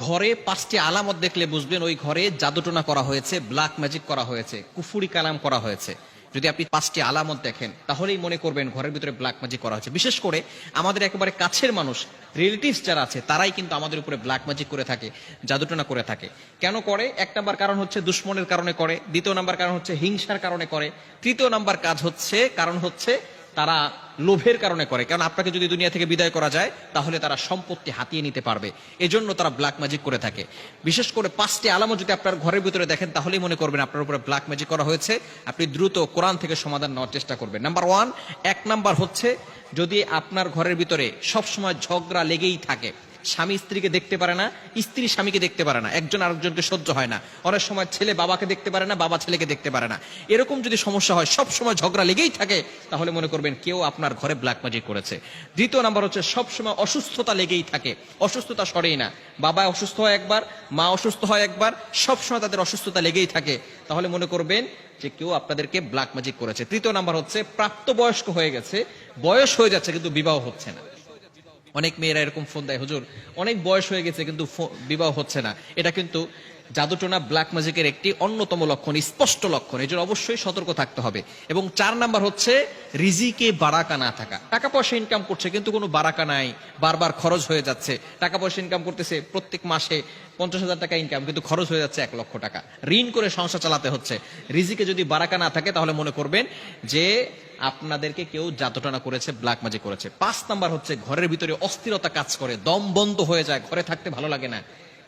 ঘরে 5টি আলামত দেখলে বুঝবেন ওই ঘরে জাদুটোনা করা হয়েছে, ব্ল্যাক ম্যাজিক করা হয়েছে, কুফুরি কালাম করা হয়েছে। যদি আপনি 5টি আলামত দেখেন তাহলেই মনে করবেন ঘরের ভিতরে ব্ল্যাক ম্যাজিক করা হয়েছে। বিশেষ করে আমাদের একেবারে কাছের মানুষ, রিলেটিভস যারা আছে, তারাই কিন্তু আমাদের উপরে ব্ল্যাক ম্যাজিক করে থাকে, জাদুটোনা করে থাকে। কেন করে? 1 নাম্বার কারণ হচ্ছে দুশ্মনের কারণে করে, 2 নাম্বার কারণ হচ্ছে হিংসার কারণে করে, 3 নাম্বার কারণ হচ্ছে তারা লোভের কারণে করে। কারণ আপনাকে যদি দুনিয়া থেকে বিদায় করা যায় তাহলে তারা সম্পত্তি হাতিয়ে নিতে পারবে, এজন্য তারা ব্ল্যাক ম্যাজিক করে থাকে। বিশেষ করে 5টি আলামত যদি আপনার ঘরের ভিতরে দেখেন তাহলেই মনে করবেন আপনার উপরে ব্ল্যাক ম্যাজিক করা হয়েছে। আপনি দ্রুত কোরআন থেকে সমাধান নেওয়ার চেষ্টা করবেন। নাম্বার 1 নাম্বার হচ্ছে যদি আপনার ঘরের ভিতরে সবসময় ঝগড়া লেগেই থাকে, স্বামী স্ত্রীকে দেখতে পারে না, স্ত্রী স্বামীকে দেখতে পারে না, একজন আরেকজনকে সহ্য হয় না, অনেক সময় ছেলে বাবাকে দেখতে পারে না, বাবা ছেলেকে দেখতে পারে না, এরকম যদি সমস্যা হয়, সব সময় ঝগড়া লেগেই থাকে, তাহলে মনে করবেন কেউ আপনার ঘরে ব্ল্যাক ম্যাজিক করেছে। 2 নাম্বার হচ্ছে সব সময় অসুস্থতা লেগেই থাকে, অসুস্থতা সরেই না, বাবা অসুস্থ হয় একবার, মা অসুস্থ হয় একবার, সব সময় তাদের অসুস্থতা লেগেই থাকে, তাহলে মনে করবেন যে কেউ আপনাদেরকে ব্ল্যাক ম্যাজিক করেছে। 3 নাম্বার হচ্ছে প্রাপ্তবয়স্ক হয়ে গেছে, বয়স হয়ে যাচ্ছে কিন্তু বিবাহ হচ্ছে না। অনেক মেয়েরা এরকম ফোন দেয়, হুজুর অনেক বয়স হয়ে গেছে কিন্তু বিবাহ হচ্ছে না। এটা কিন্তু জাদুটোনা ব্ল্যাক ম্যাজিকের একটি অন্যতম লক্ষণ, স্পষ্ট লক্ষণ। এই জন্য অবশ্যই সতর্ক থাকতে হবে। এবং 4 নাম্বার হচ্ছে রিজিকে বারাকা না থাকা। টাকা পয়সা ইনকাম করছে কিন্তু কোনো বারাকা নাই, বারবার খরচ হয়ে যাচ্ছে। টাকা পয়সা ইনকাম করতেছে, প্রত্যেক মাসে 50,000 টাকা ইনকাম, কিন্তু খরচ হয়ে যাচ্ছে 1 লক্ষ টাকা, ঋণ করে সংসার চালাতে হচ্ছে। রিজিকে যদি বারাকা না থাকে তাহলে মনে করবেন যে আপনাদেরকে কেউ জাদুটোনা করেছে, ব্ল্যাক ম্যাজিক করেছে। 5 নাম্বার হচ্ছে ঘরের ভিতরে অস্থিরতা কাজ করে, দম বন্ধ হয়ে যায়, ঘরে থাকতে ভালো লাগে না।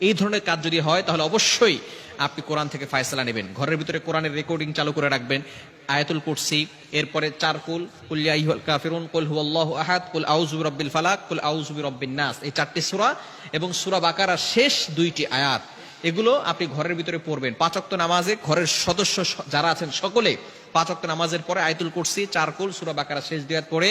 এই ধরনের কাজ যদি হয় তাহলে অবশ্যই আপনি কোরআন থেকে ফায়সালা নেবেন। ঘরের ভিতরে কোরআনের রেকর্ডিং চালু করে রাখবেন, আয়াতুল কুরসি, এরপরে 4 কুল, কুল ইয়া আইয়ুহাল কাফিরুন, কুল হুয়াল্লাহু আহাদ, কুল আউযু বিরাব্বিল ফালাক, কুল আউযু বিরাব্বিন নাস, এই 4টি সূরা এবং সূরা বাকারার শেষ 2টি আয়াত, এগুলো আপনি ঘরের ভিতরে পড়বেন। 5 ওয়াক্ত নামাজে ঘরের সদস্য যারা আছেন সকলে 5 ওয়াক্ত নামাজের পরে আয়াতুল কুরসি, 4 কুল, সূরা বাকারার শেষ 2 আয়াত পড়ে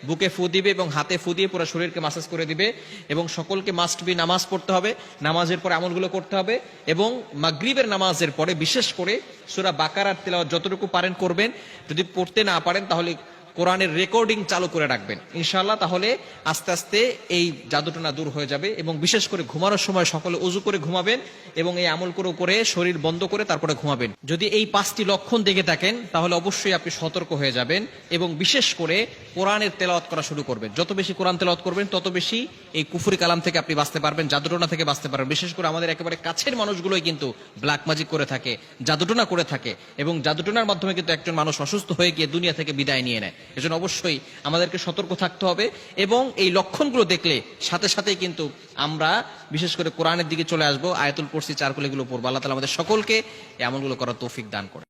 বুকে ফু দিবে এবং হাতে ফু দিয়ে পুরো শরীরকে মাসাজ করে দিবে। এবং সকলকে মাস্ট বি নামাজ পড়তে হবে, নামাজের পরে আমলগুলো করতে হবে। এবং মাগরিবের নামাজের পরে বিশেষ করে সূরা বাকারার তেলাওয়াত যতটুকু পারেন করবেন। যদি পড়তে না পারেন তাহলে কোরআনের রেকর্ডিং চালু করে রাখবেন ইনশাআল্লাহ। তাহলে আস্তে আস্তে এই জাদুটোনা দূর হয়ে যাবে। এবং বিশেষ করে ঘুমানোর সময় সকলে ওযু করে ঘুমাবেন এবং এই আমল করে শরীর বন্ধ করে তারপরে ঘুমাবেন। যদি এই 5টি লক্ষণ দেখে থাকেন তাহলে অবশ্যই আপনি সতর্ক হয়ে যাবেন এবং বিশেষ করে কোরআনের তেলাওয়াত করা শুরু করবেন। যত বেশি কোরআন তেলাওয়াত করবেন তত বেশি এই কুফরি কালাম থেকে আপনি বাঁচতে পারবেন, জাদুটোনা থেকে বাঁচতে পারবেন। বিশেষ করে আমাদের একেবারে কাছের মানুষগুলোই কিন্তু ব্ল্যাক ম্যাজিক করে থাকে, জাদুটোনা করে থাকে এবং জাদুটোনার মাধ্যমে কিন্তু একজন মানুষ অসুস্থ হয়ে গিয়ে দুনিয়া থেকে বিদায় নিয়ে নেয়। এজন্য অবশ্যই আমাদেরকে সতর্ক থাকতে হবে এবং এই লক্ষণগুলো দেখলে সাথে সাথেই কিন্তু আমরা বিশেষ করে কোরআনের দিকে চলে আসবো। আয়াতুল কুরসি, 4 কুল এগুলো পড়বো। আল্লাহ তাআলা আমাদের সকলকে এই আমলগুলো করার তৌফিক দান করে।